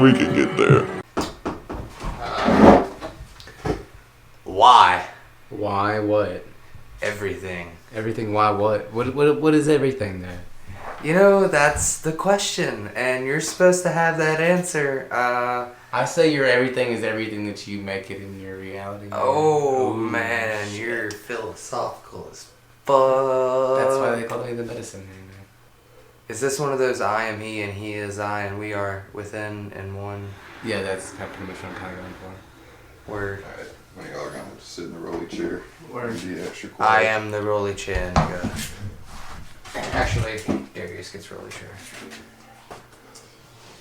We can get there. Why? Why what? Everything. Everything, why what? What is everything there? You know, that's the question, and you're supposed to have that answer. I say your everything is everything that you make it in your reality. Oh, Ooh, man, shit. you're philosophical as fuck. That's why they call me the medicine man. Is this one of those I am he and he is I and we are within and one Yeah, that's kind of pretty much what I'm kind of going for. word? Alright, when y'all are gonna sit in the rolly chair. Word. Be extra I quiet. am the rolly chair, nigga. Actually, Darius gets rolly chair.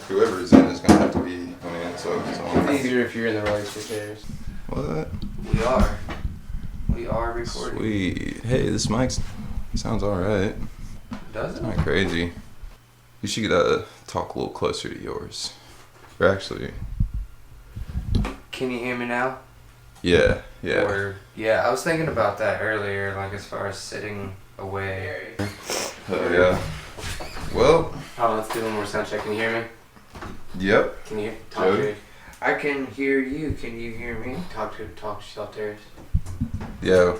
Whoever is in is gonna have to be on the inside. It's easier if you're in the relationship chairs. What? We are recording. Sweet. Hey, this mic sounds alright. Does It's it? not crazy. You should talk a little closer to yours. Or actually, Can you hear me now? yeah. Or, yeah, I was thinking about that earlier, like as far as sitting away. Oh yeah. Well, Oh, let's do one more sound check. Can you hear me? yep. Can you talk Joey? to I can hear you. Can you hear me? talk to yourself, Darius? Yeah.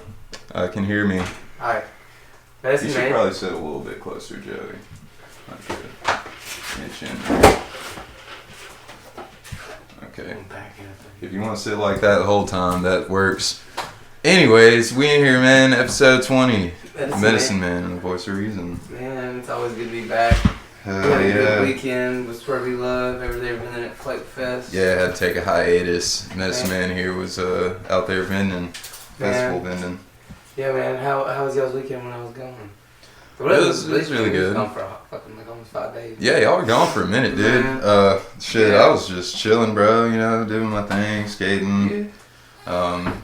Can hear me. Alright. You Medicine should man. probably sit a little bit closer, Joey. Not good. Inch in. Okay. I'm backing up. If you want to sit like that the whole time, that works. Anyways, we in here, man. Episode 20. Medicine Man and the Voice of Reason. Man, it's always good to be back. Hell We had a good yeah. weekend with Swervy Love. Everything been at Flake Fest. Yeah, I had to take a hiatus. Medicine Man here was out there vending. Festival vending. Yeah, man. How was y'all's weekend when I was gone? It was really We good. was gone for fucking like almost 5 days. Yeah, y'all were gone for a minute, dude. Yeah. Shit, Yeah. I was just chilling, bro. You know, doing my thing, skating. Yeah.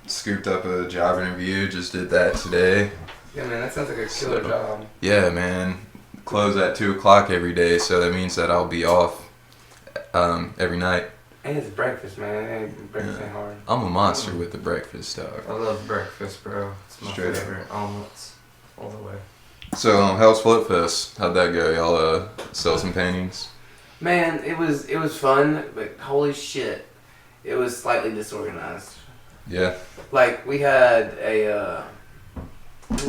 Scooped up a job interview. Just did that today. Yeah, man. That sounds like a killer job. Yeah, man. Close at 2 o'clock every day, so that means that I'll be off every night. And it's breakfast, man. Breakfast ain't hard. I'm a monster with the breakfast, dog. I love breakfast, bro. It's my Straight up. favorite. Omelets. All the way. So, how's Float Fest? How'd that go? Y'all sell some paintings? Man, it was fun, but holy shit, it was slightly disorganized. Yeah. Like we had a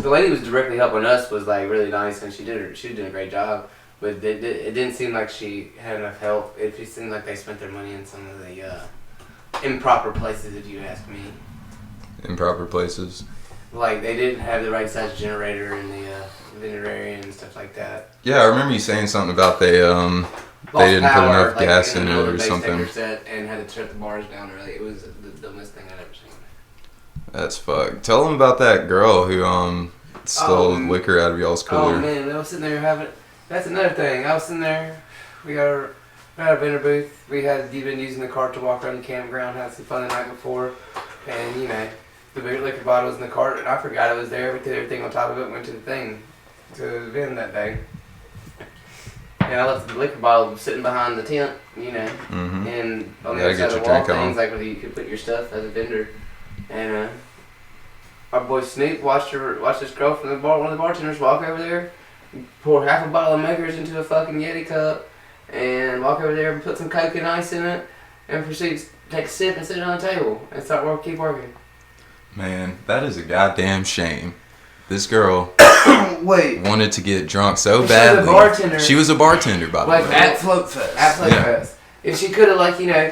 the lady who was directly helping us was like really nice, and she was doing a great job. But it didn't seem like she had enough help. It just seemed like they spent their money in some of the improper places, if you ask me. Improper places? Like they didn't have the right size generator in the vendor area and stuff like that. Yeah, I remember you saying something about they didn't put enough gas in it or something. Set and had to shut the bars down early. It was the dumbest thing I'd ever seen. That's fucked. Tell them about that girl who stole liquor out of y'all's cooler. Oh man, I was sitting there having. That's another thing. I was sitting there. We got a vendor booth. We had been using the cart to walk around the campground, had some fun the night before, and you know, the big liquor bottle was in the cart, and I forgot it was there. We did everything on top of it. Went to the thing to vend that day, and I left the liquor bottle sitting behind the tent, you know, Mm-hmm. and on the Gotta other side get of the your wall drink on. things like where you could put your stuff as a vendor, and our boy Snoop watched this girl from the bar, one of the bartenders, walk over there, pour half a bottle of Makers into a fucking Yeti cup, and walk over there and put some Coke and ice in it, and proceed to take a sip and sit it on the table and keep working. Man, that is a goddamn shame. This girl Wait. wanted to get drunk so She badly. was a bartender. She was a bartender, by the Like way. at Float Fest. At Float Yeah. Fest. If she could have, like, you know,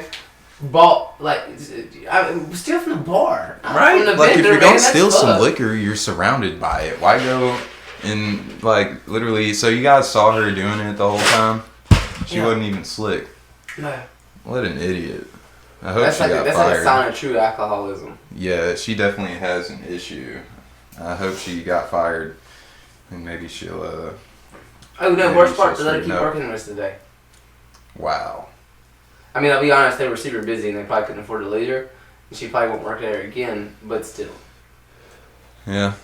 bought, like, steal from the bar. not Right? From the Like, vendor, if you're man, gonna that's steal some fucked. liquor, you're surrounded by it. Why go and, like, literally... So you guys saw her doing it the whole time? She Yeah. wasn't even slick. No. What an idiot. I hope That's she like got that's like a fired. sign of true alcoholism. Yeah, she definitely has an issue. I hope she got fired. And maybe she'll, Oh no, Maybe worst part, she'll they let her keep straighten up. working the rest of the day. Wow. I mean, I'll be honest, they were super busy and they probably couldn't afford to lose her. And she probably won't work there again, but still. Yeah.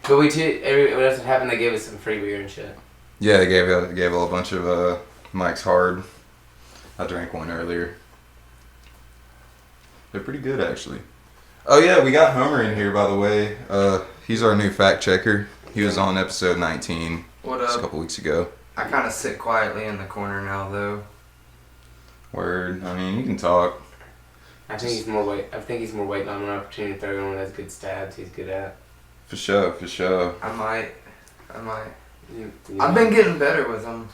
But when else happened, they gave us some free beer and shit. Yeah, they gave a bunch of Mike's Hard. I drank one earlier. They're pretty good, actually. Oh yeah, we got Homer in here, by the way. He's our new fact checker. He was on episode 19 What just a up? couple weeks ago. I kind of sit quietly in the corner now, though. Word. I mean, you can talk. I think he's more waiting on an opportunity to throw in one of those good stabs he's good at. For sure. I might. You I've been getting better with them.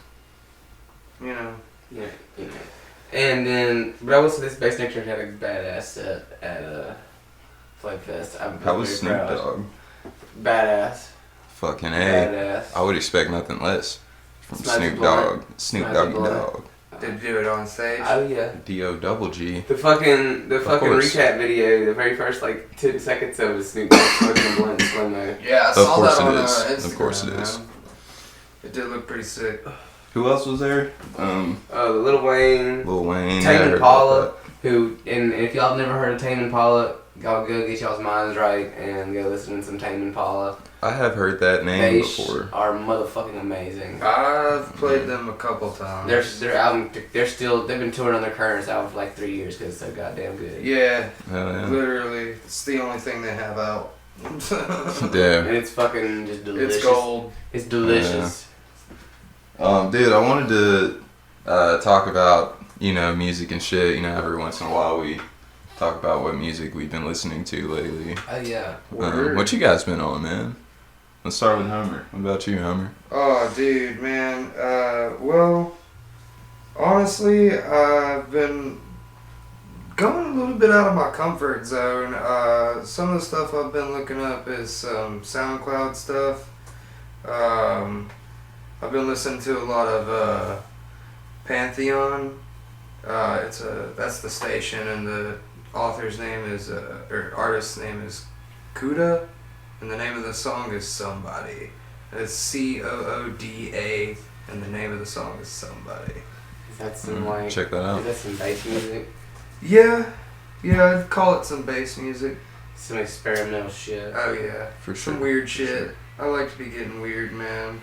You know. Yeah, you know. And then, but I will say this Bass Nature had a badass set at Flag Fest. How was Snoop Dogg? Badass. Fucking A. Badass. I would expect nothing less from Smudgy Snoop Blunt. Dogg. Snoop Smudgy Doggy Blunt. Dogg. Did you do it on stage? Oh yeah. D-O-double-G. The fucking course. recap video, the very first like 10 seconds of it, Snoop Dogg smoking a blunt in slow mo. Yeah, I Of saw course that on it is. Instagram. Of course it is. Man. It did look pretty sick. Who else was there? Lil Wayne, Lil Wayne. Tame I heard Impala, about who, and if y'all have never heard of Tame Impala, y'all go get y'all's minds right and go listen to some Tame Impala. that. I have heard that name They before. are motherfucking amazing. I've played them a couple times. Their album, they've been touring on their current album for like 3 years because it's so goddamn good. Yeah, Hell yeah. literally. It's the only thing they have out. Yeah. And it's fucking just delicious. It's gold. It's delicious. Dude, I wanted to talk about, music and shit. Every once in a while we talk about what music we've been listening to lately. Oh yeah. What you guys been on, man? Let's start with Hummer. What about you, Hummer? Oh, dude, man. Well, honestly, I've been going a little bit out of my comfort zone. Some of the stuff I've been looking up is some SoundCloud stuff. I've been listening to a lot of Pantheon. That's the station, and the author's name is or artist's name is Kuda, and the name of the song is Somebody. It's Cooda, and the name of the song is Somebody. Is that some like? Check that out. Is that some bass music? Yeah, I'd call it some bass music. Some experimental shit. Oh yeah, For sure. some weird For shit. sure. I like to be getting weird, man.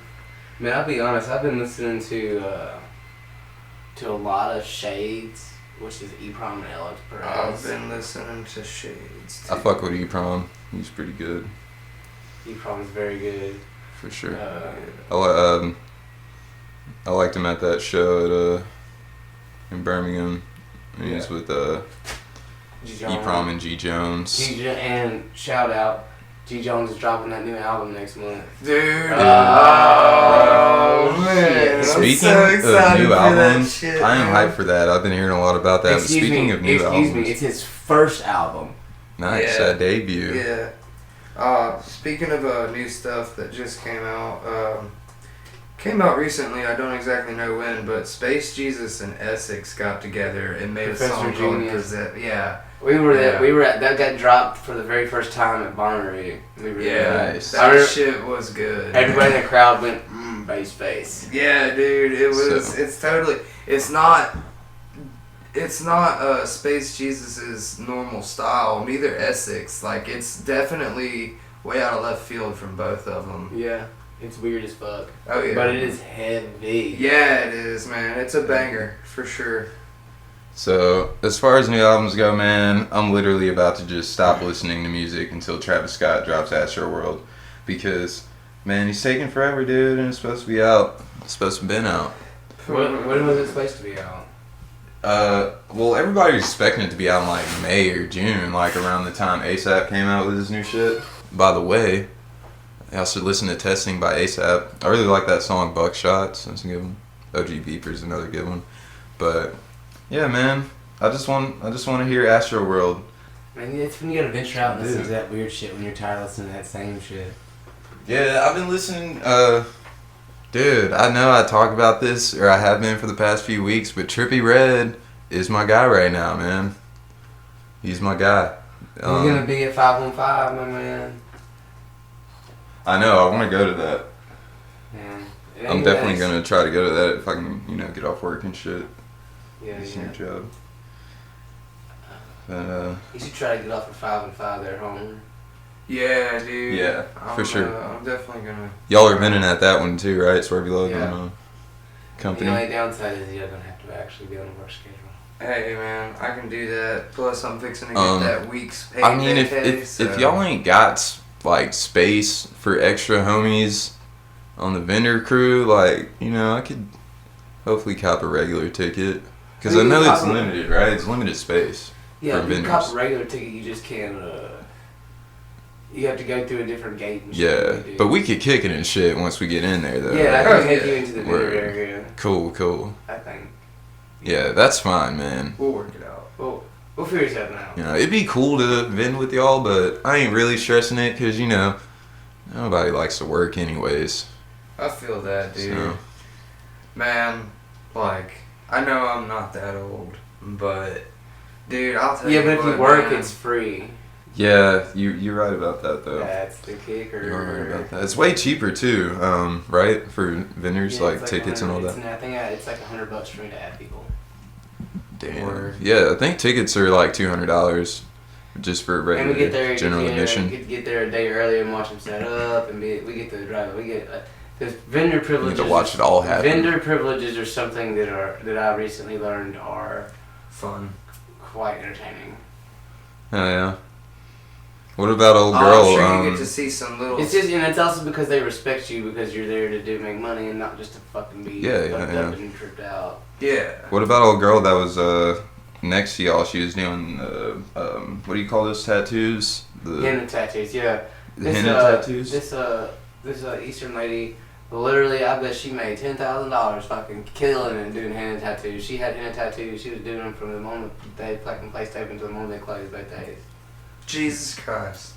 Man, I'll be honest. I've been listening to a lot of Shades, which is E-Prom and Alex I've Perez. been listening to Shades. I fuck with E-Prom. He's pretty good. E-Prom is very good. For sure. Uh, I liked him at that show at in Birmingham. He was with E-Prom and G Jones. And shout out, G Jones is dropping that new album next month. Dude. Oh, man. I'm Speaking so of excited new for that albums, shit, I am man. hyped for that. I've been hearing a lot about that. But speaking of new albums, it's his first album. nice, Yeah. that debut. Yeah. Speaking of new stuff that just came out recently, I don't exactly know when, but Space Jesus and Essex got together and made Professor a song Genius. called Gazette. Yeah. We were Yeah. that got dropped for the very first time at Bonnaroo. We were Yeah. there. Nice. I That remember- shit was good. Everybody in the crowd went, bass face. Yeah, dude, it was. So- It's totally. It's not Space Jesus's normal style. Neither Essex. Like, it's definitely way out of left field from both of them. Yeah, it's weird as fuck. Oh yeah. But it is heavy. Yeah, it is, man. It's a banger for sure. So, as far as new albums go, man, I'm literally about to just stop listening to music until Travis Scott drops Astroworld. Because, man, he's taking forever, dude, and it's supposed to be out. It's supposed to have been out. When was it supposed to be out? Well, everybody was expecting it to be out in, like, May or June, like, around the time ASAP came out with his new shit. By the way, I also listened to Testing by ASAP. I really like that song, Buckshots. That's a good one. OG Beeper's another good one. But... yeah, man. I just want to hear Astroworld. Man, it's when you gotta venture out and listen Dude. to that weird shit when you're tired of listening to that same shit. Yeah, I've been listening. Dude, I know I talk about this, or I have been for the past few weeks, but Trippie Redd is my guy right now, man. He's my guy. He's gonna be at 515, my man. I know. I want to go to that. Man. I'm definitely gonna try to go to that if I can, get off work and shit. Yeah, It's yeah. a new job. But You should try to get off at 5 and 5 there, home. Yeah, dude. Yeah, for sure. I'm definitely gonna. y'all are venting at that one too, right? Swervy Logan Yeah. Company. The only downside is you're gonna have to actually be on a work schedule. Hey man, I can do that. Plus, I'm fixing to get that week's pay. I mean, if y'all ain't got like space for extra homies on the vendor crew, like, you know, I could hopefully cop a regular ticket. Because I know it's limited, right? It's limited space. Yeah, for if you vendors. cop a regular ticket, you just can't. You have to go through a different gate. And shit Yeah, than we do. but we could kick it and shit once we get in there, though. Yeah, I right? can take you into the vendor Word. area. Cool. I think. Yeah, that's fine, man. We'll work it out. We'll figure it out now. You know, it'd be cool to vend with y'all, but I ain't really stressing it because, you know, nobody likes to work anyways. I feel that, dude. So, Man, like, I know I'm not that old, but, dude, I'll tell you Yeah, but if what, you work, man, it's free. yeah, you're right about that, though. That's the kicker. You're right about that. It's way cheaper, too, right? For vendors, Yeah, like it's tickets and all that. I think it's like $100 for me to add people. Damn. Word. Yeah, I think tickets are like $200 just for And we regular get there, general admission. get there a day early and watch them set up, and we get to drive. We get because vendor You privileges. get to watch it all happen. Vendor privileges are something that I recently learned are fun. quite entertaining. Oh, yeah. What about old girl? I'm sure you get to see some little. It's just, and it's also because they respect you because you're there to make money and not just to fucking be fucked up and tripped out. Yeah. What about old girl that was next to y'all? She was doing what do you call those tattoos? The Henna tattoos, yeah. henna tattoos. This Eastern lady, literally, I bet she made $10,000 fucking killing it and doing henna tattoos. She had henna tattoos. She was doing them from the moment they placed open to the moment they closed both days. Jesus Christ.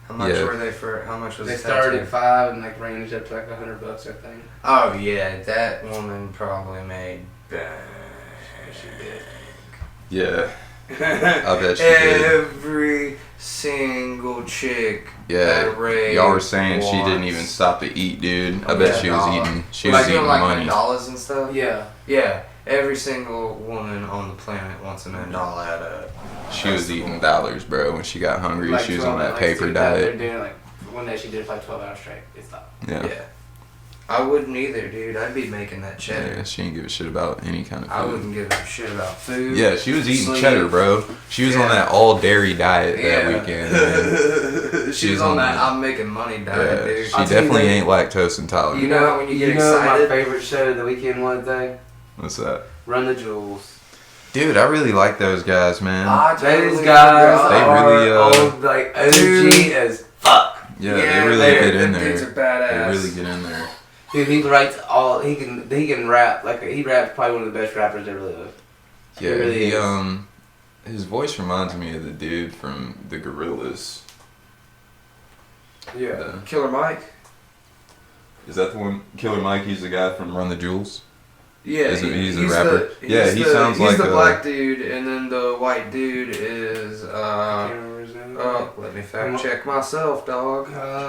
How much Yeah. were they for? How much was They the started tattoo? at 5 and like ranged up to like $100, I think. Oh yeah, that woman probably made bank. She did. Yeah, I bet she did. Every single chick. Yeah, at Ray y'all were saying she didn't wants- even stop to eat, dude. I Oh, bet yeah, she was dog. eating. She like was eating like money. mandalas and stuff. Yeah. Yeah, every single woman on the planet wants a mandala at a. She was eating dollars, bro. When she got hungry, Like she was 12 on that like paper 2,000 diet. They're doing like one day she did it for like 12 hours straight. It stopped. Yeah. Yeah. I wouldn't either, dude. I'd be making that cheddar. Yeah, she didn't give a shit about any kind of food. I wouldn't give a shit about food. Yeah, she was eating sleep. cheddar, bro. She was on Yeah. that all dairy diet that Yeah. weekend. Man. She was on that I'm making money diet, Yeah, dude. she I'll tell you definitely that- ain't lactose intolerant. You know when you get know what my excited? favorite show of the weekend was, though? What's that? Run the Jewels. Dude, I really like those guys, man. Those guys They are really, old, like OG Dude. as fuck. Yeah, they really get in the dudes there. are They badass. really get in there. Dude, he writes all. He can rap like he raps probably one of the best rappers ever lived. Yeah, It really he is. his voice reminds me of the dude from the Gorillas. Yeah. Killer Mike. Is that the one? Killer Mike. He's the guy from Run the Jewels. Yeah, He's a rapper. Yeah, he the, sounds he's like the a- black dude, and then the white dude is I can't remember his name. let me fact check myself, dog.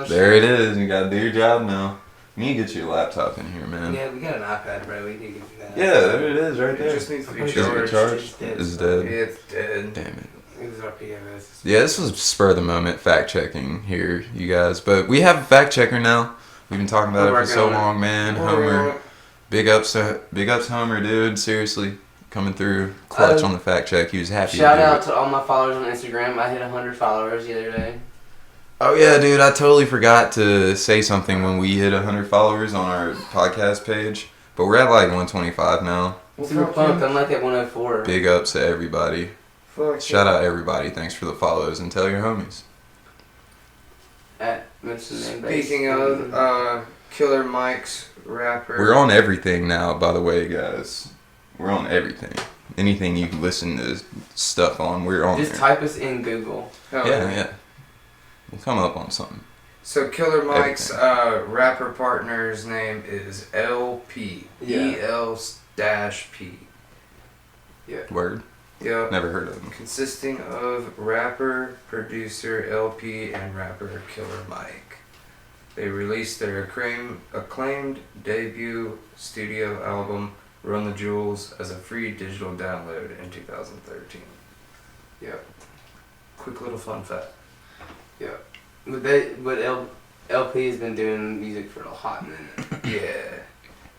There it is. You got to do your job now. You need to get your laptop in here, man. Yeah, we got an iPad, bro. We need to get that. Yeah, there it is, right It there. just needs to be Is it charged. charged? It's dead. It's dead. It's dead. Damn it. This is our PMS. Yeah, this was spur of the moment fact checking here, you guys. But we have a fact checker now. We've been talking about We're it for working so on it. long, man. Homer, big ups, Homer, dude. Seriously, coming through clutch on the fact check. He was happy. Shout to do out it. to all my followers on Instagram. I hit 100 followers the other day. Oh yeah, dude. I totally forgot to say something when we hit 100 followers on our podcast page. But we're at like 125 now. Well, Super fuck pumped. you. I'm like at 104. Big ups to everybody. Fuck Shout out everybody. Thanks for the follows and tell your homies. At mention name base. Speaking of Killer Mike's rapper. We're on everything now, by the way, guys. We're on everything. Anything you can listen to stuff on, we're on Just there. type us in Google. Oh, Yeah. We'll come up on something. So Killer Mike's rapper partner's name is LP. Yeah. EL-P. Word? Yep. Never heard of him. Consisting of rapper, producer LP, and rapper Killer Mike. They released their acclaimed debut studio album, Run the Jewels, as a free digital download in 2013. Yep. Quick little fun fact. But LP has been doing music for a hot minute. Yeah.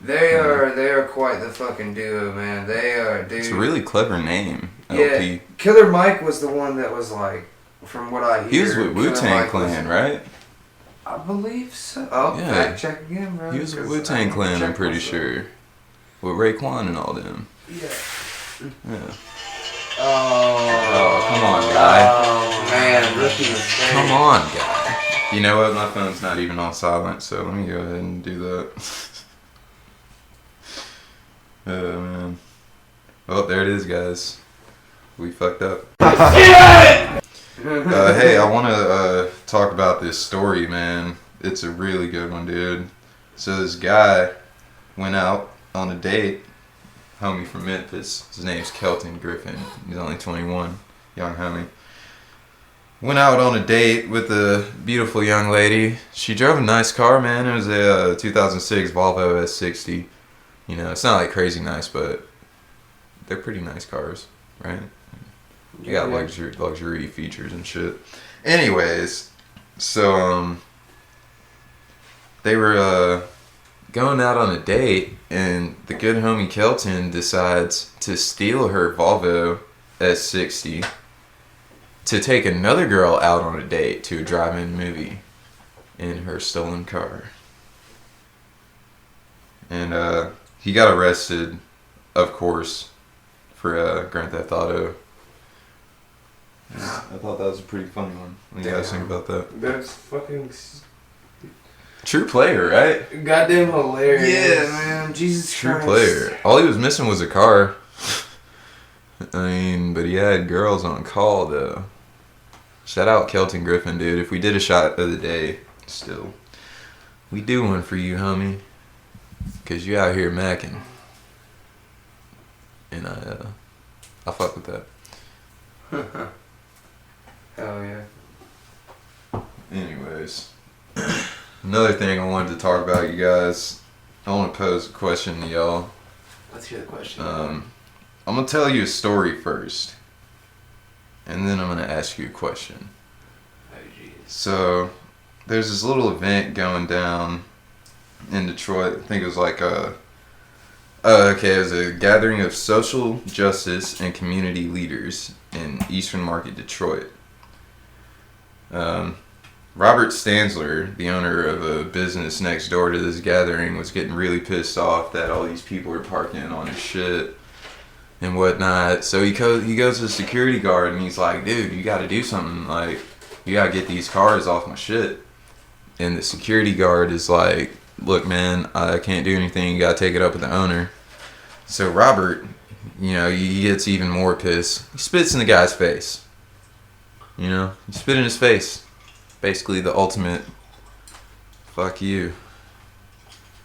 They are quite the fucking duo, man. They are, dude. It's a really clever name, Yeah. LP. Killer Mike was the one that was like, from what I hear. He was with Killer Wu-Tang Mike was- Clan, right? I believe so. Oh, Yeah. fact check again, bro. He was a 'cause Wu-Tang I Clan, I'm checked pretty myself. sure. With Raekwon and all them. Yeah. Yeah. Oh, come on, guy. Oh man, rookie mistake. Come on, guy. You know what? My phone's not even on silent, so let me go ahead and do that. Oh, man. Oh, there it is, guys. We fucked up. Hey, I want to talk about this story, man. It's a really good one, dude. So this guy went out on a date, homie from Memphis. His name's Kelton Griffin. He's only 21, young homie. Went out on a date with a beautiful young lady. She drove a nice car, man. It was a 2006 Volvo S60. You know, it's not like crazy nice, but they're pretty nice cars, right? You got luxury features and shit. Anyways, so they were going out on a date, and the good homie Kelton decides to steal her Volvo S60 to take another girl out on a date to a drive-in movie in her stolen car. And he got arrested, of course, for Grand Theft Auto. I thought that was a pretty funny one. What do you guys think about that? That's fucking True player, right? goddamn hilarious. Yeah, man. Jesus True Christ. player. All he was missing was a car. I mean, but he had girls on call, though. Shout out Kelton Griffin, dude. If we did a shot of the day, still, we do one for you, homie. Because you out here macking. And I fuck with that. Hell yeah. Anyways, another thing I wanted to talk about, you guys. I want to pose a question to y'all. Let's hear the question. I'm gonna tell you a story first, and then I'm gonna ask you a question. Oh jeez. So, there's this little event going down in Detroit. I think it was like it was a gathering of social justice and community leaders in Eastern Market, Detroit. Robert Stanzler, the owner of a business next door to this gathering, was getting really pissed off that all these people are parking on his shit and whatnot. So he goes to the security guard and he's like, dude, you gotta do something. Like, you gotta get these cars off my shit. And the security guard is like, look, man, I can't do anything. You gotta take it up with the owner. So Robert, you know, he gets even more pissed. He spits in the guy's face. You know, he spit in his face. Basically the ultimate fuck you.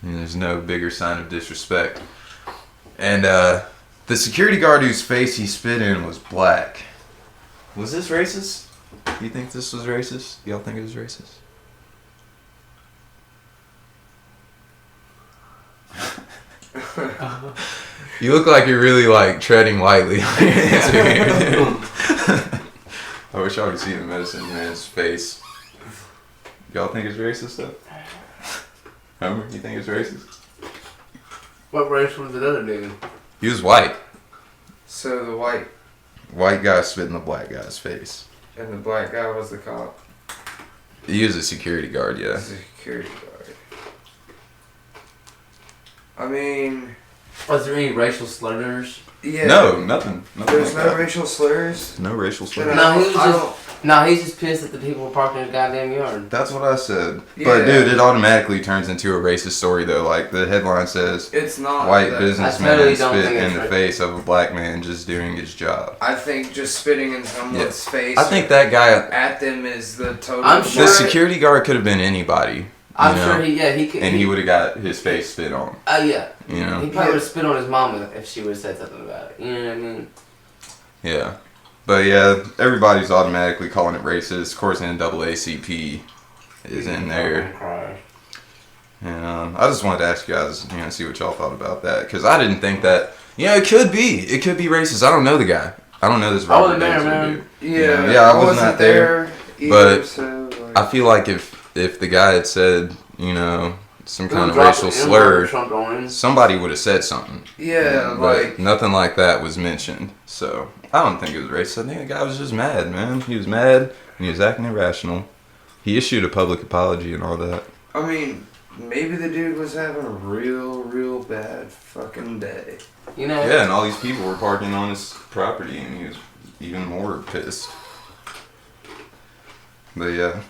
I mean, there's no bigger sign of disrespect. And the security guard whose face he spit in was black. Was this racist? Do you think this was racist? Y'all think it was racist? You look like you're really like treading lightly on your answer here. I wish y'all could see the medicine man's face. Y'all think it's racist though? Homer, you think it's racist? What race was the other dude? He was white. So the White guy spit in the black guy's face. and the black guy was the cop. He was a security guard, yeah. Security guard. I mean, Was there any racial slurs? yeah. No, nothing. There's like no that. racial slurs. No racial slurs. Then No, he was I just he's just pissed that the people were parking in his goddamn yard. That's what I said. Yeah. But dude, it automatically turns into a racist story though. Like the headline says, It's not. white that. businessman totally don't spit think in it's the right. face of a black man just doing his job. I think just spitting in someone's face. I think that guy, at them is the total. I'm the sure- security guard could have been anybody. I'm you know? sure he could. And he would have got his face spit on. Yeah. You know? He probably would have spit on his mama if she would have said something about it. You know what I mean? Yeah. But yeah, everybody's automatically calling it racist. Of course, NAACP is in there. And I just wanted to ask you guys, you know, see what y'all thought about that. Because I didn't think that, it could be. It could be racist. I don't know the guy. I don't know this I Robert wasn't there, Dixon man. dude. Yeah. Yeah, I was not there, either, but so, like, I feel like if the guy had said, some kind of Drop racial the N-word slur, or something on him. somebody would have said something. yeah, But like nothing like that was mentioned. So I don't think it was racist. I think the guy was just mad, man. He was mad and he was acting irrational. He issued a public apology and all that. I mean, maybe the dude was having a real bad fucking day. You know. Yeah, and all these people were parking on his property, and he was even more pissed. But yeah,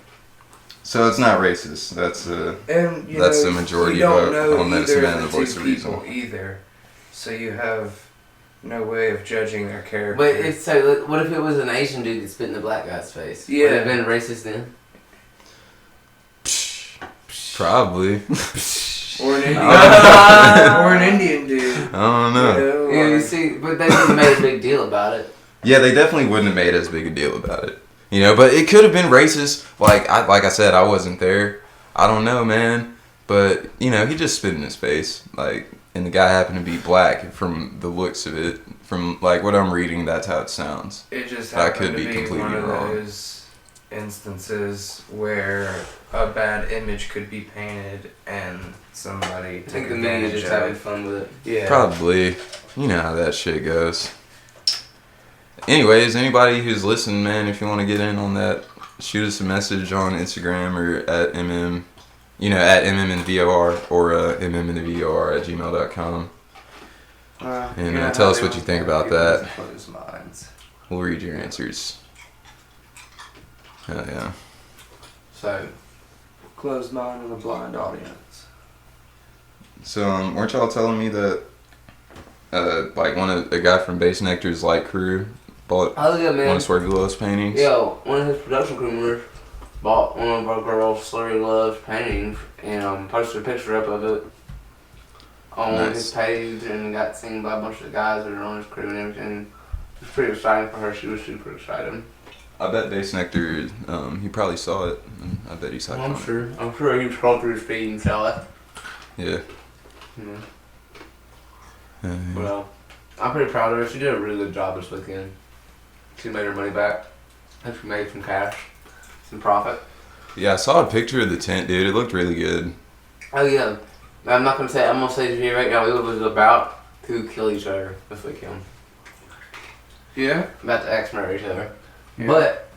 so it's not racist. That's And the majority you don't vote know on Medicine either Man and of the the Voice two of Reason. people either, so you have no way of judging their character. But it's so. What if it was an Asian dude that spit in the black guy's face? Yeah. Would it have been racist then? Probably. Or an Indian, or an Indian dude. I don't know. Yeah, you see, but they wouldn't have made a big deal about it. Yeah, they definitely wouldn't have made as big a deal about it. You know, but it could have been racist. Like I said, I wasn't there. I don't know, man. But, you know, he just spit in his face. Like, and the guy happened to be black from the looks of it. From, like, what I'm reading, that's how it sounds. It just I happened could be to be completely one of wrong. those instances where a bad image could be painted and somebody I took think the media advantage just of having it. fun with it. Yeah. Probably. You know how that shit goes. Anyways, anybody who's listening, man, if you want to get in on that, shoot us a message on Instagram or at MM, at MMNVOR or MMNVOR@gmail.com. And tell us what you think about that. Closed minds. We'll read your answers. Hell yeah. So, Closed mind and a blind audience. So, weren't y'all telling me that, a guy from Bass Nectar's Light Crew bought oh yeah, man. one of Swervy Love's paintings? Yo, one of his production crew members bought one of our girls' Slurry Love's paintings and posted a picture up of it on Nice. his page and got seen by a bunch of the guys that are on his crew and everything. It was pretty exciting for her. She was super excited. I bet Bass Nectar, he probably saw it. And I bet he's hyped on it. I'm sure he scrolled through his feed and saw it. Yeah. Yeah. Yeah. Well, I'm pretty proud of her. She did a really good job this weekend. She made her money back. And she made some cash, some profit. Yeah, I saw a picture of the tent, dude. It looked really good. Oh yeah, I'm gonna say to you right now, we was about to kill each other this weekend. Yeah? About to axe murder each other. Yeah. But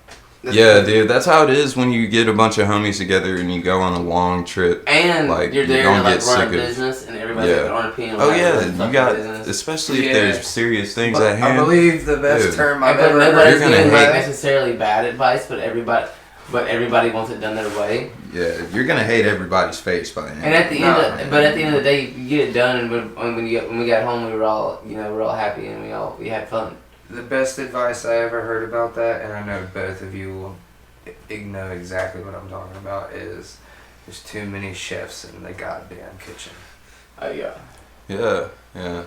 Yeah, dude, that's how it is when you get a bunch of homies together and you go on a long trip. and like, you're there you're to gonna like get run a sick of- business, and everybody's Yeah. got their own opinion. Oh on yeah, how to you run got, business. especially if Yeah. there's serious things But at hand. I believe the best Dude. term And I've but ever heard. nobody's You're gonna giving like hate- necessarily bad advice, but everybody wants it done their way. Yeah, you're gonna hate everybody's face by the end. And at the No. end of the day, you get it done. And when we got home, we were all happy and we had fun. The best advice I ever heard about that, and I know both of you will know exactly what I'm talking about, is there's too many chefs in the goddamn kitchen. Oh yeah. Yeah.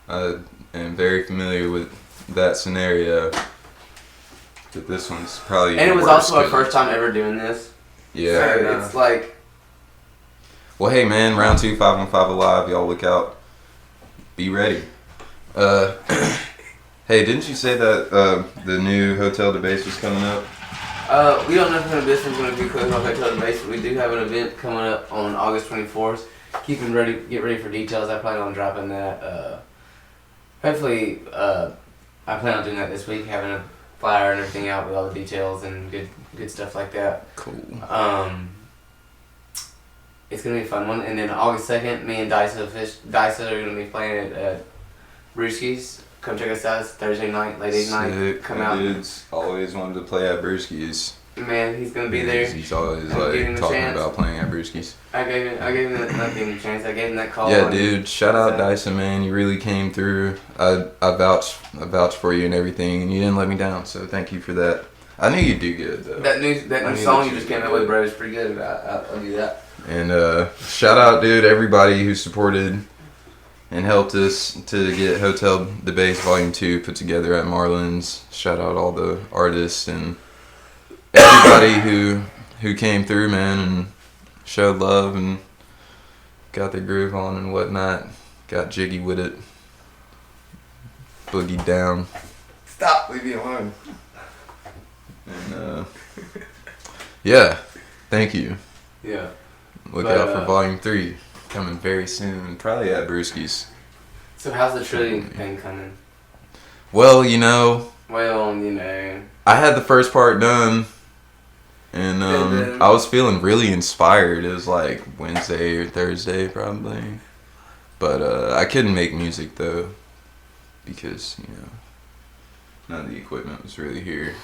I am very familiar with that scenario. But this one's probably And it was worse also our 'cause- first time ever doing this. Yeah. Fair So enough. it's like, Well, hey man, round 2, 515 Alive. Y'all look out. Be ready. Hey, didn't you say that the new Hotel de Base was coming up? we don't know if this one's going to be closed on Hotel de Base, but we do have an event coming up on August 24th. Get ready for details. I plan on dropping that. Hopefully, I plan on doing that this week, having a flyer and everything out with all the details and good stuff like that. Cool. It's gonna be a fun one, and then August 2nd, me and Dysa are gonna be playing at Brewski's. Come check us out. It's Thursday night, late 8 night. Sick. Come My out. dude's always wanted to play at Brewski's. Man, he's gonna be there. He's always I'll give him like a talking chance. about playing at Brewski's. I gave him that chance. I gave him that call. Yeah, and- dude. Shout out so- Dyson, man. You really came through. I vouched for you and everything, and you didn't let me down. So thank you for that. I knew you'd do good though. That new I knew song that you just you came did out with, good. bro, is pretty good. I'll do that. And shout out, dude, everybody who supported and helped us to get Hotel de Base Volume 2 put together at Marlin's. Shout out all the artists and everybody who came through, man, and showed love and got their groove on and whatnot. Got jiggy with it. Boogied down. Stop, leave me alone. And yeah, thank you. Yeah. Look But, out for Volume 3 coming very soon, probably at Brewski's. So how's the trillion thing coming? Well, you know, Well, you know. I had the first part done, And then- I was feeling really inspired. It was like Wednesday or Thursday probably. But I couldn't make music though because, you know, none of the equipment was really here.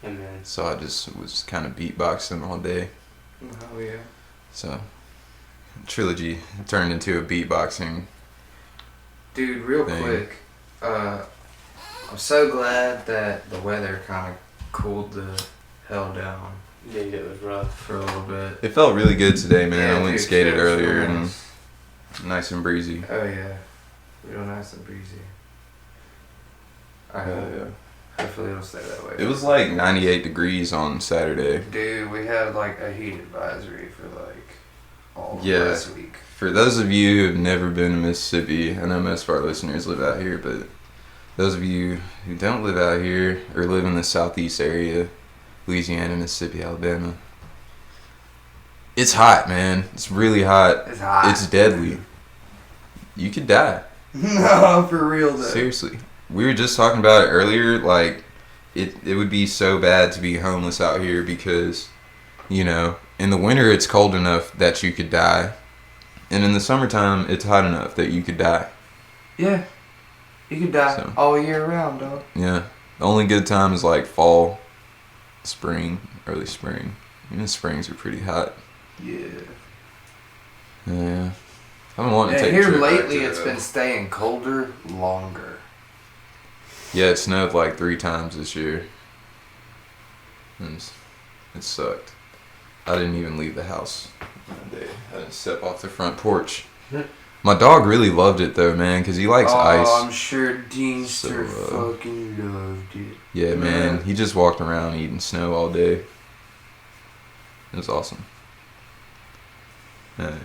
And then So I just was kind of beatboxing all day. Oh yeah. So Trilogy turned into a beatboxing. Dude, real thing. quick, I'm so glad that the weather kind of cooled the hell down yeah, it was rough. for a little bit. It felt really good today, man. Yeah, I went and dude, skated it was earlier real and nice. nice and breezy. Oh yeah, real nice and breezy. I hope. Yeah. Hopefully it'll stay that way. It was like 98 degrees on Saturday. Dude, we had like a heat advisory for like all of Yeah. last week. For those of you who have never been to Mississippi, I know most of our listeners live out here, but those of you who don't live out here or live in the southeast area, Louisiana, Mississippi, Alabama, it's hot, man. It's really hot. It's hot. It's deadly. You could die. No, for real though. Seriously. We were just talking about it earlier, like, it would be so bad to be homeless out here because, you know, in the winter it's cold enough that you could die. And in the summertime, it's hot enough that you could die. Yeah. You could die So. all year round, dog. Yeah. The only good time is like fall, spring, early spring. Even springs are pretty hot. Yeah. Yeah. I've been wanting to Yeah, take a here trip back lately to, it's been staying colder longer. Yeah, it snowed like 3 times this year. And it sucked. I didn't even leave the house one day. I didn't step off the front porch. My dog really loved it though, man, because he likes ice. I'm sure Deanster So, fucking loved it. Yeah, man. He just walked around eating snow all day. It was awesome. Yeah.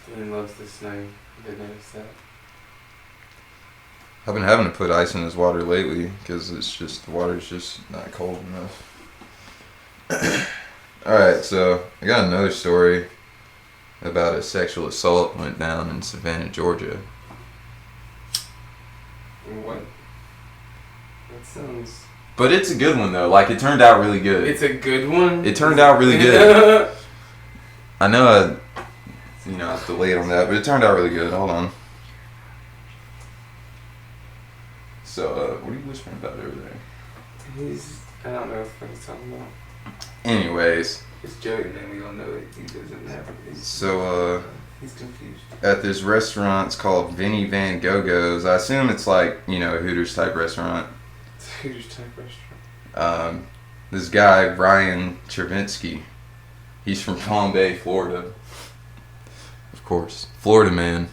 Dean loves the snow. I did notice that. I've been having to put ice in his water lately because the water's just not cold enough. Alright, so I got another story about a sexual assault went down in Savannah, Georgia. What? That sounds. But it's a good one though. Like, it turned out really good. It's a good one. It turned out really good. I know I was delayed on that, but it turned out really good. Hold on. So, what are you whispering about over there? I don't know what he's talking about. Anyways, He's joking, and we all know it. He doesn't have it. so He's confused. at this restaurant, it's called Vinny Van Go-Go's. I assume it's like, a Hooters type restaurant. It's a Hooters type restaurant. This guy, Brian Chervinsky, he's from Palm Bay, Florida. Of course. Florida man.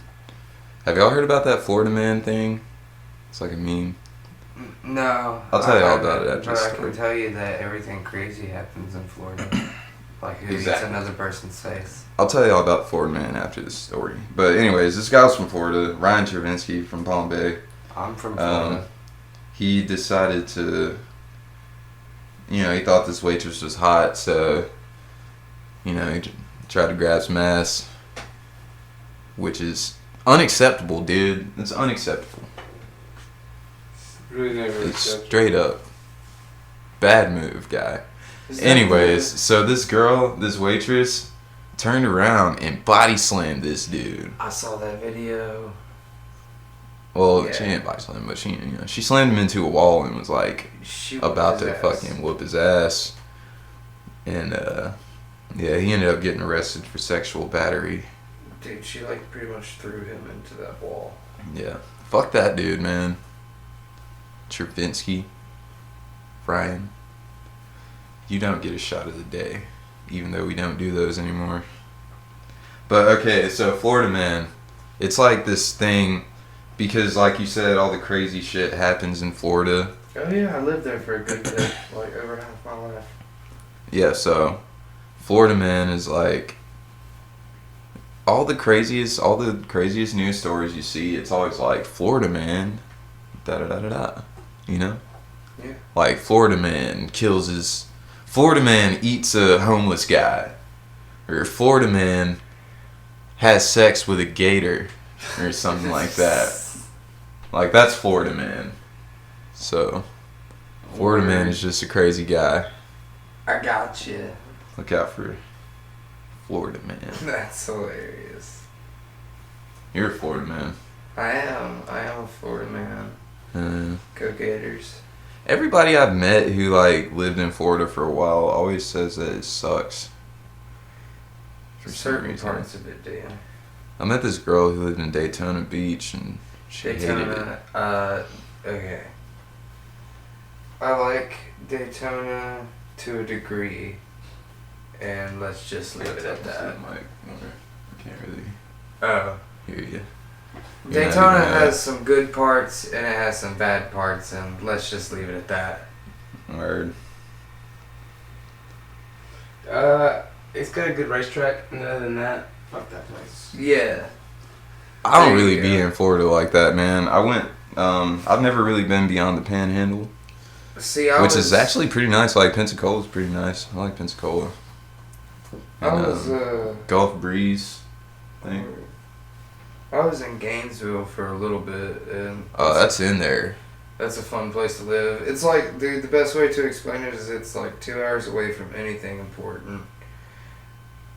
Have y'all heard about that Florida man thing? It's like a meme. No. I'll tell you all I about it haven't, after the But I story. can tell you that everything crazy happens in Florida. Like who eats Exactly. another person's face. I'll tell you all about Florida man after this story. But anyways, this guy's from Florida, Ryan Chervinsky from Palm Bay. I'm from Florida. He decided to, he thought this waitress was hot, so, he tried to grab some ass, which is unacceptable, dude. It's unacceptable. Really never. It's accepted. straight up bad move, guy. Is that Anyways, so this waitress, turned around and body slammed this dude. I saw that video. Well, Yeah. she didn't body slam him, but she slammed him into a wall and was like She whooped about his to ass. fucking whoop his ass. And he ended up getting arrested for sexual battery. Dude, she like pretty much threw him into that wall. Yeah. Fuck that dude, man. Chervinsky. Brian. You don't get a shot of the day. Even though we don't do those anymore. But okay, so Florida man. It's like this thing because like you said, all the crazy shit happens in Florida. Oh yeah, I lived there for a good bit, like over half my life. Yeah, so Florida man is like all the craziest news stories you see, it's always like Florida man da da da da da. Yeah. Like Florida man eats a homeless guy. Or Florida man has sex with a gator or something like that. Like that's Florida man. So Florida man is just a crazy guy. I got you. Look out for Florida man. That's hilarious. You're a Florida man. I am a Florida man. Go Gators. Everybody I've met who like lived in Florida for a while always says that it sucks. For Certain reason. parts of it do. I met this girl who lived in Daytona Beach and she hated it. Daytona, okay. I like Daytona to a degree, and let's just leave it at that. I can't really Oh. hear you. Daytona has some good parts and it has some bad parts, and let's just leave it at that. Word. It's got a good racetrack, and other than that, fuck that place. Yeah. I don't There you really be go. in Florida like that, man. I went. I've never really been beyond the Panhandle, See, which is actually pretty nice. Like Pensacola's pretty nice. I like Pensacola. I And, was Gulf Breeze thing. I was in Gainesville for a little bit, and Oh, that's in there. that's a fun place to live. It's like, dude, the best way to explain it is it's like 2 hours away from anything important,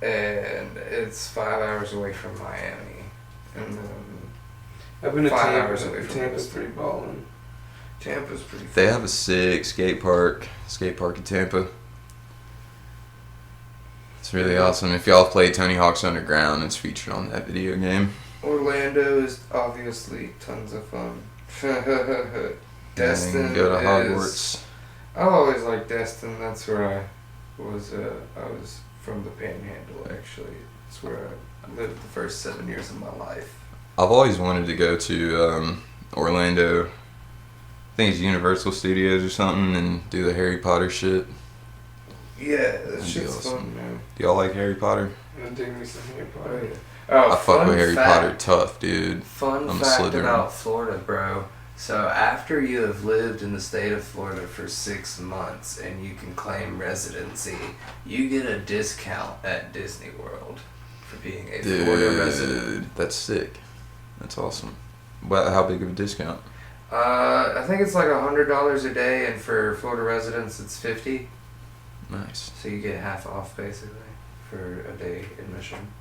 and it's 5 hours away from Miami, and then I've been to 5 Tampa. hours away from Tampa's Boston. pretty ballin'. Tampa's pretty fun. They have a sick skate park in Tampa. It's really awesome. If y'all play Tony Hawk's Underground, it's featured on that video game. Orlando is obviously tons of fun. Destin And go to is... Hogwarts. I always liked Destin. That's where I was. I was from the Panhandle, actually. It's where I lived the first 7 years of my life. I've always wanted to go to Orlando. I think it's Universal Studios or something, and do the Harry Potter shit. Yeah, that That'd be shit's awesome. fun, man. Do y'all like Harry Potter? I'm doing me some Harry Oh, Potter. yeah. Oh, I fuck fun with Harry fact. Potter tough, dude. Fun I'm a fact Slytherin. about Florida, bro. So after you have lived in the state of Florida for 6 months and you can claim residency, you get a discount at Disney World for being a Florida resident. Dude, that's sick. That's awesome. Well, how big of a discount? I think it's like $100 a day, and for Florida residents it's $50. Nice. So you get half off basically for a day admission.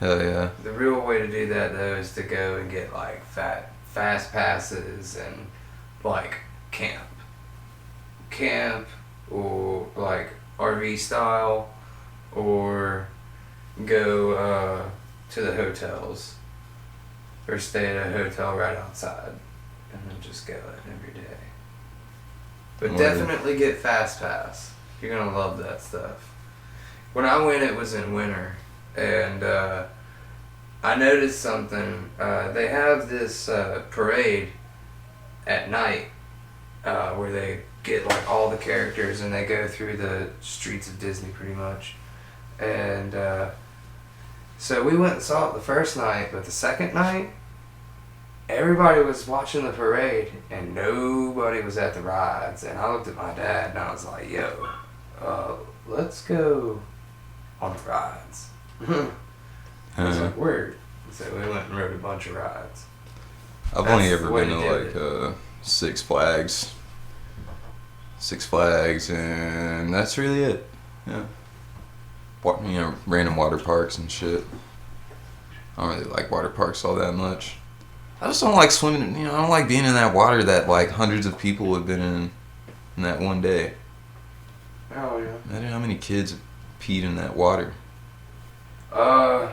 Hell yeah. The real way to do that though is to go and get like fast passes and like camp or like RV style, or go to the hotels or stay at a hotel right outside and then just go in every day. But Word. definitely get fast pass. You're gonna love that stuff. When I went, it was in winter, and I noticed something. They have this parade at night where they get like all the characters and they go through the streets of Disney pretty much. And so we went and saw it the first night, but the second night, everybody was watching the parade and nobody was at the rides. And I looked at my dad and I was like, yo, let's go on the rides. I was like, word. So we went and rode a bunch of rides. I've That's only the ever way been to to do like Six Flags. Six Flags, and that's really it. Yeah. Random water parks and shit. I don't really like water parks all that much. I just don't like swimming. I don't like being in that water that like hundreds of people have been in that one day. Oh yeah. Imagine how many kids peed in that water. A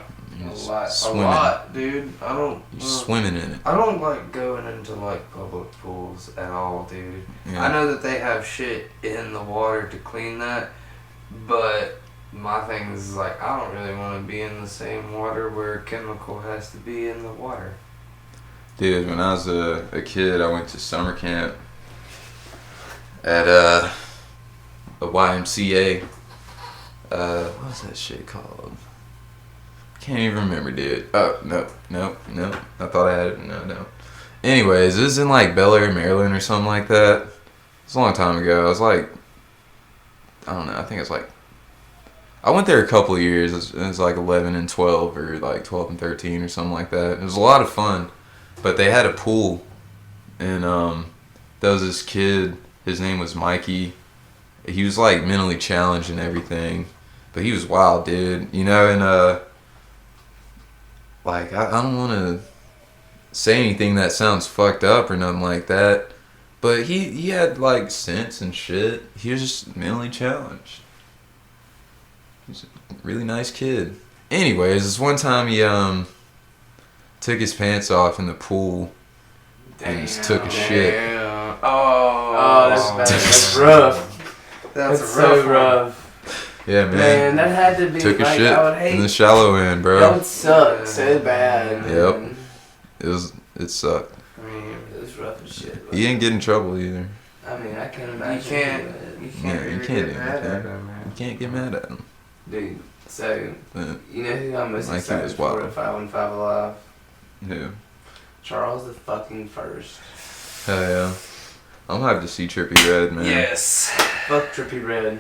lot, dude. I don't. You're swimming in it. I don't like going into like public pools at all, dude. Yeah. I know that they have shit in the water to clean that, but my thing is like I don't really want to be in the same water where a chemical has to be in the water. Dude, when I was a kid, I went to summer camp at a YMCA. What was that shit called? Can't even remember, dude. Oh, nope. I thought I had it. No. Anyways, it was in like Bel Air, Maryland or something like that. It was a long time ago. I was like, I don't know, I think it's like, I went there a couple of years. It was like 11 and 12 or like 12 and 13 or something like that. It was a lot of fun. But they had a pool, and there was this kid, his name was Mikey, he was like mentally challenged and everything, but he was wild, dude. You know, and like I don't want to say anything that sounds fucked up or nothing like that, but he had like sense and shit. He was just mentally challenged. He's a really nice kid. Anyways, this one time he took his pants off in the pool and just took a shit. Oh, that's bad. That's rough. That's so rough. Yeah, man. Man, that had to be Took a like, shit I would hate in the shallow end, that bro. would suck so bad. Yep. It sucked. I mean, It was rough as shit. He didn't get in trouble either. I mean, I can't you imagine. can't. But- You can't. Yeah, you really can't get do mad at anything. him, man. You can't get mad at him. Dude, so But, you know who I'm most Like, he excited was for wild. at 515 Alive? who? Charles the fucking first. Hell yeah. I'm hyped to see Trippy Red, man. Yes. Fuck Trippy Red.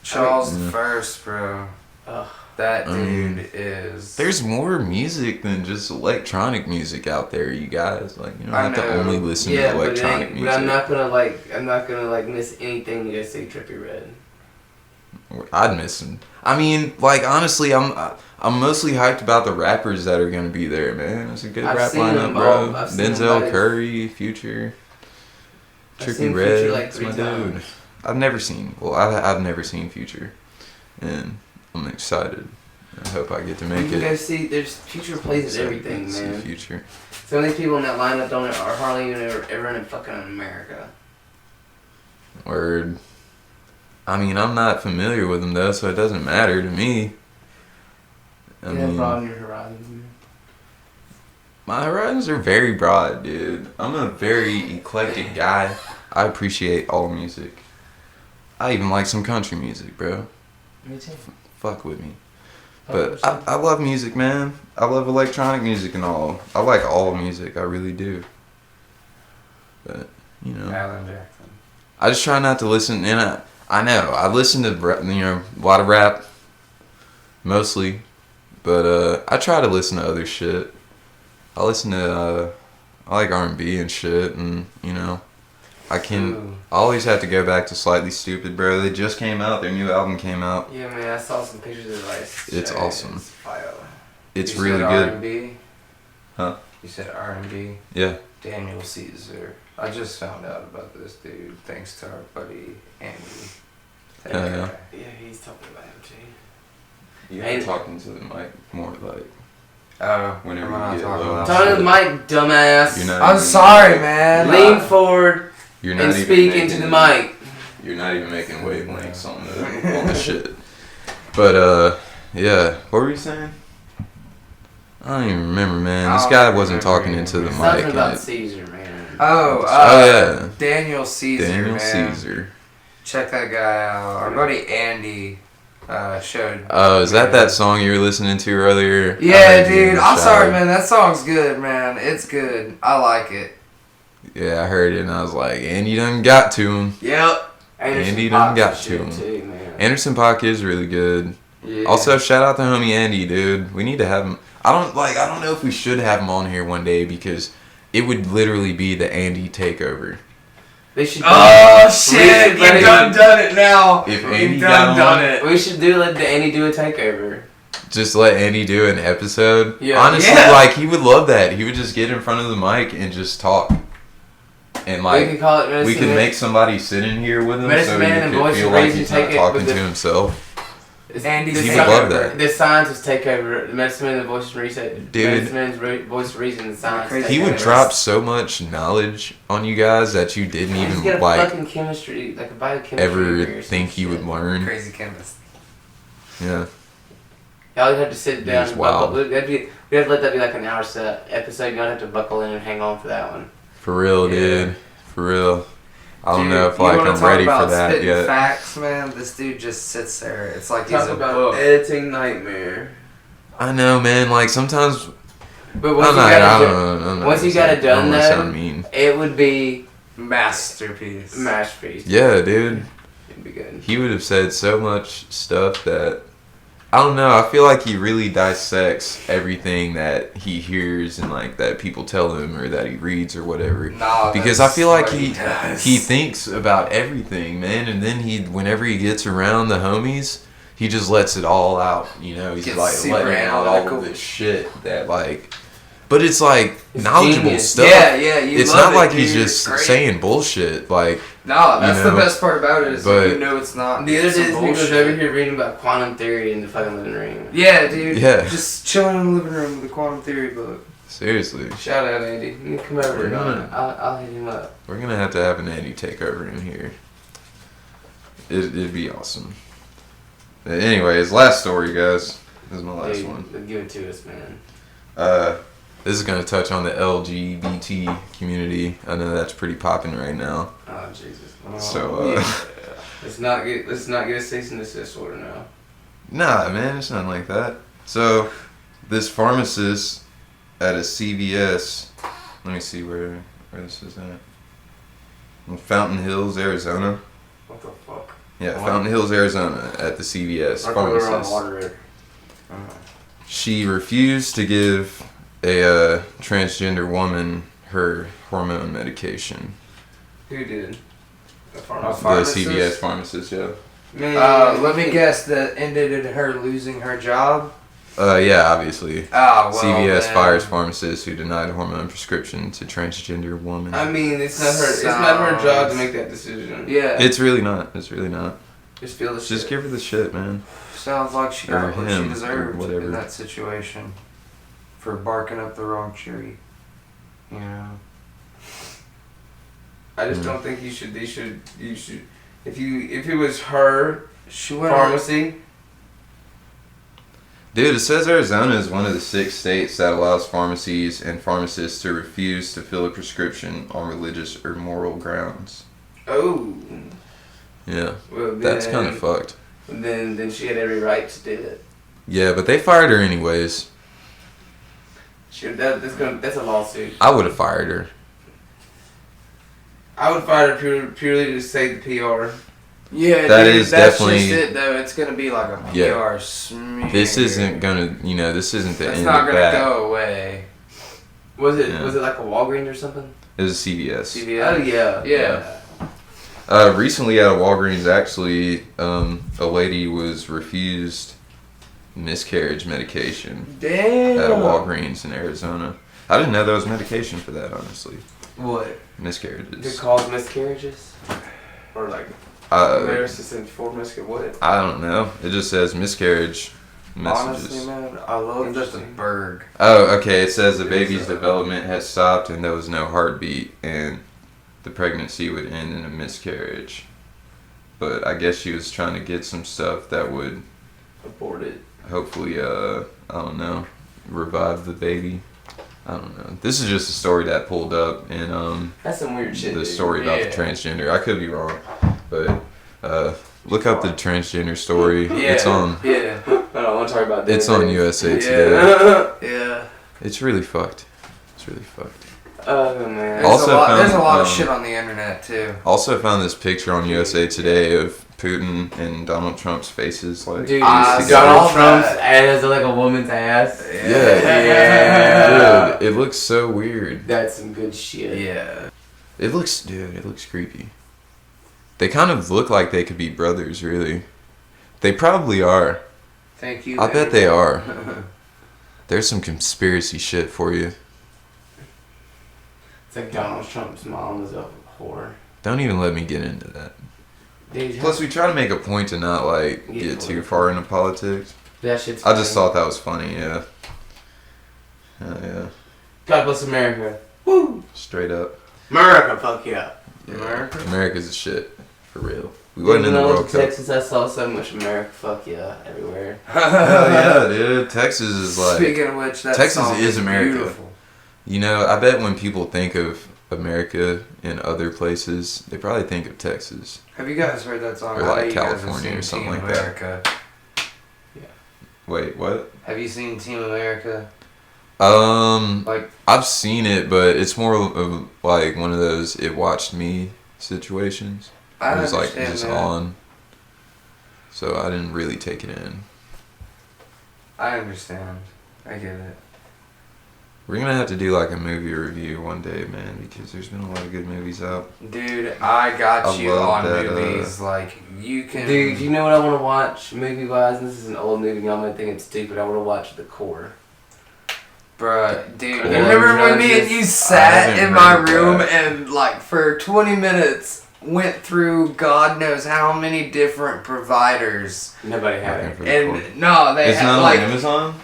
Charles Yeah. the First, bro. Ugh. That I mean, dude is. There's more music than just electronic music out there, you guys. Like, you don't I have to know. only listen Yeah, to but, electronic music. but I'm not gonna like miss anything to go see Trippy Red. I'd miss him. I mean, like, honestly, I'm mostly hyped about the rappers that are gonna be there, man. It's a good I've rap seen lineup, them bro. all. I've seen them Denzel live. Curry, Future, I've Trippy seen Red. Future like That's 3 my times. dude. I've never seen. Well, I've never seen Future, and I'm excited. I hope I get to You make can it. go see. There's Future plays at everything, See man. Future. Some of these people in that lineup are hardly even ever in fucking America. Word. I mean, I'm not familiar with them though, so it doesn't matter to me. I You have mean, broaden your horizons. Man. my horizons are very broad, dude. I'm a very eclectic guy. I appreciate all music. I even like some country music, bro. Me too. Fuck with me. But I love music, man. I love electronic music and all. I like all music, I really do. But, you know, Alan Jackson. I just try not to listen, and I know, I listen to, a lot of rap, mostly, but I try to listen to other shit. I listen to, I like R&B and shit, and, you know, I always have to go back to Slightly Stupid, bro. They just came out, their new album came out. Yeah, man, I saw some pictures of it. It's awesome. It's fire. It's You really said good. R&B? Huh? You said R&B? Yeah. Daniel Caesar. I just found out about this dude thanks to our buddy Andy. That Yeah. guy. Yeah, he's talking about him too. You ain't talking to the mic more like Whenever Whenever you I'm get talking low. about Talking to the mic, dumbass. You're not I'm even- sorry, man. Lean forward You're not and even speak making- into the mic. You're not even making wavelengths on the shit. But yeah, what were you saying? I don't even remember, man. This I don't guy wasn't remember talking into the mic. Something and about it- Caesar, man. Oh, yeah. Daniel Caesar, Daniel man. Caesar. Check that guy out. Our buddy Andy showed. Oh, is that song you were listening to earlier? I Yeah, heard you in dude. the I'm sorry, shower. man. That song's good, man. It's good. I like it. Yeah, I heard it and I was like, and you done got to him. Yep. Andy Paak's done got shit to him. too, man. Anderson .Paak is really good. Yeah. Also, shout out to homie Andy, dude. We need to have him. I don't know if we should have him on here one day because it would literally be the Andy takeover. They should. Oh we shit! should You let done it now. If You Andy got on, it. We should let Andy do a takeover. just let Andy do an episode. Yeah. Honestly, Yeah. like he would love that. He would just get in front of the mic and just talk. And We like could call it. Medicine we could Man. make somebody sit in here with him Medicine so Man and he could Voice feel of like Reason he's take not it talking with to the- himself. Andy's He would takeover. love that. The scientists take over. The Medicine Man and the Voice of Reason. Dude. Medicine Man's Voice of Reason and Science. Crazy. take He would over. drop so much knowledge on you guys that you didn't He's even got a like fucking chemistry, like a biochemistry ever degree or some think you shit. would learn. Crazy chemist. Yeah. Y'all would have to sit down He's and buckle. wild. We'd have to let that be like an hour set episode. Y'all have to buckle in and hang on for that one. For real, Yeah. dude. For real. I don't Dude, know if you like wanna I'm talk ready for about that spitting yet. Facts, man. This dude just sits there. It's like he's Talk a about book. editing nightmare. I know, man. Like sometimes But once I'm you not. got I it don't done, know. I'm not once you gonna got say- it done, I don't wanna though, sound mean. it would be Masterpiece. masterpiece. Yeah, dude. It'd be good. He would have said so much stuff that I don't know. I feel like he really dissects everything that he hears and like that people tell him or that he reads or whatever. Nah, because I feel like he he thinks about everything, man. And then whenever he gets around the homies, he just lets it all out. You know, he's Gets like super letting out all analytical. of this shit that like. But it's like It's knowledgeable genius. stuff. Yeah, you It's love not it, like dude. he's just Great. saying bullshit. Like, No, that's you know, the best part about it is but- you know it's not. The other some day, this nigga was bullshit. over here reading about quantum theory in the fucking living room. Yeah, dude. Yeah. Just chilling in the living room with the quantum theory book. seriously, Shout out, Andy. You can come over. We're gonna- I'll hit him up. we're gonna have to have an Andy takeover in here. It'd be awesome. But anyways, last story, guys. This is my last Dude, one. give it to us, man. This is gonna touch on the LGBT community. I know that's pretty popping right now. Oh Jesus. Oh, So, yeah. let's not get a cease and desist order now. Nah, man, it's not like that. So, this pharmacist at a CVS. Let me see where this is at. In Fountain Hills, Arizona. What the fuck? Yeah, What? Fountain Hills, Arizona, at the CVS I thought we were on pharmacist. water. She refused to give a transgender woman her hormone medication. Who did? The A pharmacist. pharmacist? The CVS pharmacist, yeah. Man, Let me guess that ended in her losing her job. Yeah, obviously. Oh, well, CVS then. fires pharmacist who denied a hormone prescription to transgender woman. I mean, it's not her. It's not her job to make that decision. Yeah. It's really not. It's really not. Just feel the shit. Just give her the shit, man. Sounds like she Or got what him, she or deserved whatever. in that situation for barking up the wrong tree. You know. I just Mm. don't think you should. If it was her She went pharmacy, Dude, it says Arizona is one of the 6 states that allows pharmacies and pharmacists to refuse to fill a prescription on religious or moral grounds. oh, Yeah, well then, that's kind of fucked. Then she had every right to do it. Yeah, but they fired her anyways. That's a lawsuit. I would have fired her. I would fire her purely to save the PR. Yeah, That dude, is that's definitely- just it though. It's gonna be like a PR Yeah. smear. This isn't gonna, this isn't the That's end not of gonna that. go away. Was it Yeah. like a Walgreens or something? It was CVS. CVS. Oh yeah, Yeah. Recently at a Walgreens, actually, a lady was refused miscarriage medication Damn. at a Walgreens in Arizona. I didn't know there was medication for that, honestly. What? To Miscarriages. cause miscarriages, or like assistant for miscarriage. What? I don't know. It just says miscarriage messages. Honestly, man, I love that the Interesting. Berg. Oh, okay. It says the baby's development had stopped and there was no heartbeat and the pregnancy would end in a miscarriage. But I guess she was trying to get some stuff that would Aborted. hopefully, I don't know, revive the baby. I don't know. This is just a story that pulled up in That's some weird shit. the dude. story about the Yeah. transgender. I could be wrong, but look up the transgender story. Yeah. It's on. Yeah. I don't want to talk about that. It's on USA Today. Yeah. It's really fucked. It's really fucked. Oh man. There's Also there's a found, lot of shit on the internet too. Also found this picture on USA Today of Putin and Donald Trump's faces, like Dude, I together. saw Donald Trump's that. ass is like a woman's ass. Yeah. Dude, it looks so weird. That's some good shit. Yeah. It looks creepy. They kind of look like they could be brothers, really. They probably are. Thank you. I bet they are. There's some conspiracy shit for you. It's like Donald Trump's mom is a whore. Don't even let me get into that. Dude, Plus, we try to make a point to not, like, get too far into politics. that shit's I just funny. thought that was funny, yeah. Yeah. God bless America. Woo! Straight up. America, fuck yeah. Yeah. America? America's a shit. For real. We wasn't in When the I went World to Cup. Texas, I saw so much America, fuck yeah, everywhere. Hell yeah, dude. Texas is like... Speaking of which, that Texas song is America. Beautiful. You know, I bet when people think of America in other places, they probably think of Texas. Have you guys heard that song? Or I know like you guys have California seen or something Team like that. America. Wait, what? Have you seen Team America? Like, I've seen it, but it's more of like one of those "it watched me" situations. I It was like understand just that. on, so I didn't really take it in. I understand. I get it. We're gonna have to do like a movie review one day, man, because there's been a lot of good movies out. Dude, I got I you love on that, movies. Like, you can... Dude, you know what I want to watch movie-wise? And this is an old movie, y'all might think it's stupid. I want to watch The Core. Bruh, dude, Core you remember when me and Judges? you sat haven't in my heard of room that. and, like, for 20 minutes went through God knows how many different providers. Nobody had Looking it. for The Core. And, no, they It's had, not like... on Amazon?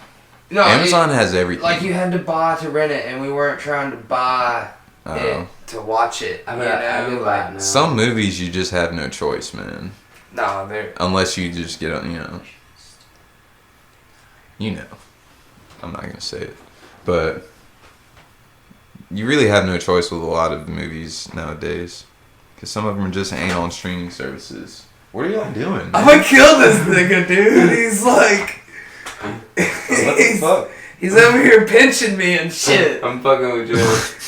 No, Amazon has everything. Like, you had to buy to rent it, and we weren't trying to buy it to watch it. I You mean, I know, do like... like now. Some movies you just have no choice, man. No, they're... Unless you just get on, you know. I'm not gonna say it, but you really have no choice with a lot of movies nowadays, because some of them just ain't on streaming services. What are y'all doing, man? I'm gonna kill this nigga, dude. He's like... What the fuck? He's over here pinching me and shit. I'm fucking with you.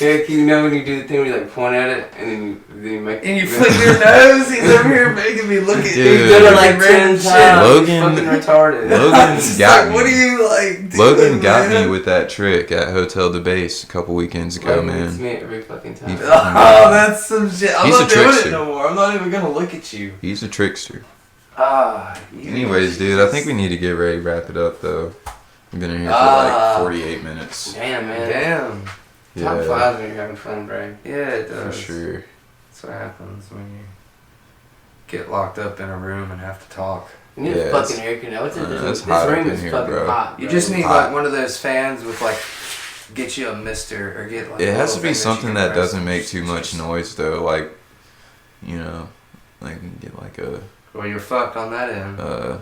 Yeah, you know when you do the thing where you like point at it and then you make And you flick your nose. He's over here making me look at Dude. you. He's done it like 10 random times. shit. Logan- He's fucking retarded. Logan I'm just got like, me. what are you like doing, Logan got man? me with that trick at Hotel de Base a couple weekends ago, Logan beats man. me every fucking time. He- Oh, that's some shit. I'm He's not a doing trickster. it no more. I'm not even gonna look at you. He's a trickster. You Anyways, dude, I think we need to get ready to wrap it up, though. We've been in here for Ah. like 48 minutes. Damn, man. Damn. Time Yeah, flies when you're having fun, bro. Yeah, it for does. sure. That's what happens when you get locked up in a room and have to talk. You need Yeah, a it's- fucking air conditioner. What's it? it's This hot up room in is here, fucking bro. hot. You bro. just need Hot. like one of those fans with like, get you a mister or get like. It a has to little be thing something you that can press doesn't and make too much just- noise, though. Like, like get like a. Well, you're fucked on that end.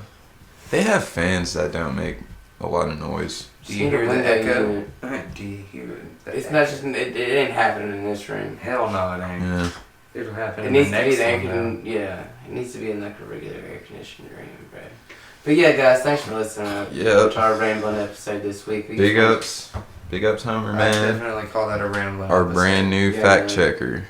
They have fans that don't make a lot of noise. Do you hear the Window echo? unit. Do you hear the It's echo? not just. It ain't happening in this room. Hell no, it ain't. Yeah. It'll happen. It in needs the to be next the air one, though. conditioning. Yeah, it needs to be in like a regular air conditioned room, bro. But yeah, guys, thanks for listening Yep. to our rambling episode this week. Big ups, Homer, I man. definitely call that a rambling. Our episode. brand new Yeah, fact man. checker.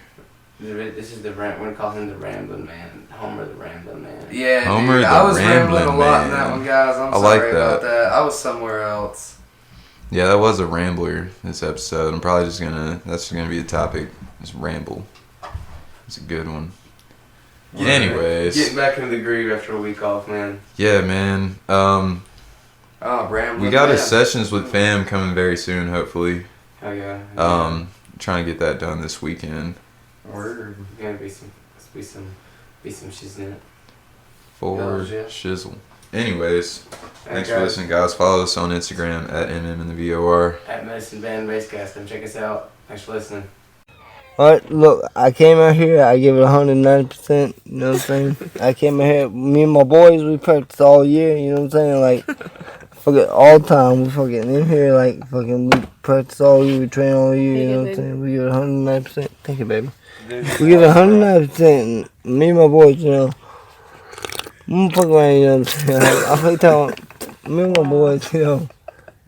This is the we're gonna call him the rambling man, Homer the rambling man. Yeah, Homer dude, the I was rambling a Rambling lot in Man. that one, guys. I'm I like sorry about that. that. I was somewhere else. Yeah, that was a rambler this episode. I'm probably just gonna. That's just gonna be the topic. Just ramble. It's a good one. Yeah. Anyways, Getting back into the groove after a week off, man. yeah, man. Oh, rambling. We got man. a sessions with fam coming very soon. Hopefully, Oh yeah. trying to get that done this weekend. Word. Gonna be some shiznit. in it. For Yeah. shizzle. Anyways, thanks for guys. listening, guys. Follow us on Instagram at MM and the VOR. At Medicine Band Basecast. Come check us out. Thanks for listening. Alright, look, I came out here, I give it 190%, you know what I'm saying? I came out here, me and my boys, we practice all year, you know what I'm saying? Like, fucking all the time, we fucking in here, like, fucking, we practice all year, we train all year, you know what I'm saying? We give it 190%. Thank you, baby. We give it 190%, and me and my boys, you know, I'm gonna fuck around, you know what I'm saying? Like, I feel like me and my boys, you know,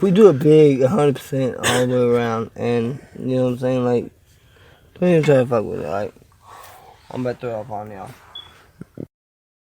we do it big, 100% all the way around, and, you know what I'm saying? Like, don't even try to fuck with it, like, I'm about to throw up on y'all.